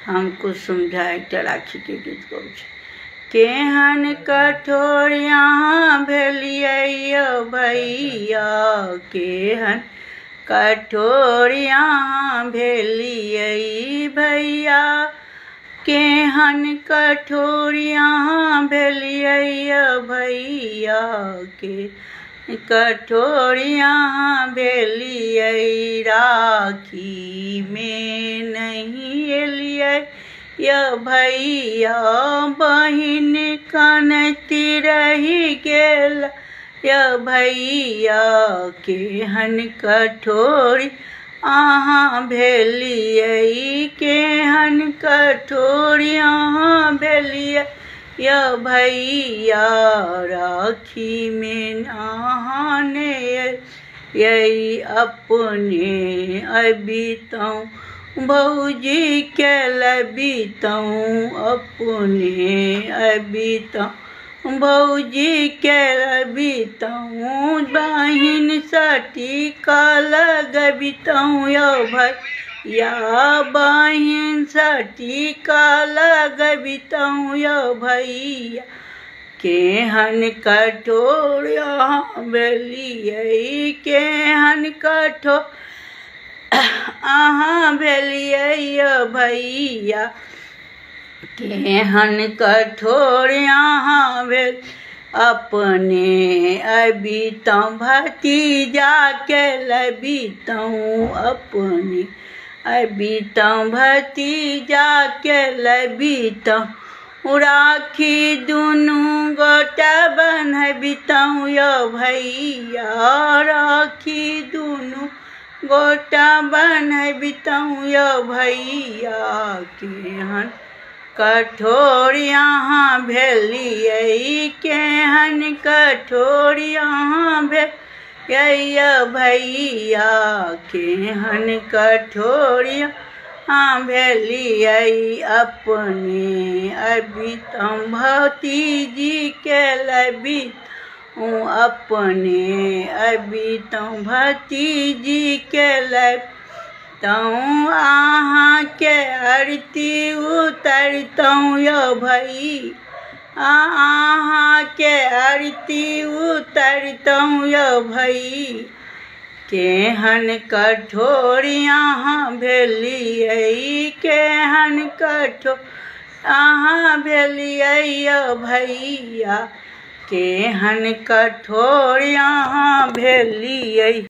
हमको समझाए राखी के गीत गौ केहन कठोर यहाँ भेलियै भैया, केहन कठोर यहाँ भेलियै भैया, केहन कठोर यहाँ भेलियै भैया, के कठोर यहाँ भेलियै राखी में नहीं एलियै भैया, बहिन कनती रही गेल भैया, केहन कठोर अहाँ भेलियै, केहन कठोर अहाँ भेलियै भैया, राखी में अहाँ ने यही अपने अबितौं भौजी के लबितौं, अपने अबितौं भौजी के लबितौं, बहिन सटिका लगबितौं भैया, बहिन सटिका लगबितौं भैया, केहन कठोर यहाँ भेलियै, केहन कठोर अहाँ भेलियै भैया, केहन कठोर अहाँ भेल, अपने अबितौं भतीजा के लबितौं, अपने अबितौं भतीजा के लबितौं, राखी दुनू गोटा बन्हबितौं भैया, राखी दुनू गोटा बन्हबितौं भैया, केहन कठोर यहाँ भेलियै, केहन कठोर यहाँ भेलियै भैया, केहन कठोर यहाँ भेलियै, अपने अबितौं भतीजी के लबितौं, अपने अबितौं भतीजी के लबितौं, अहाँ के आरती उतरतौं भैया, अहाँ के आरती उतरतौं भैया, केहन कठोर यहाँ भेलियै, केहन कठोर अहाँ भेलियै भैया, केहन कठोर यहाँ भेलियै।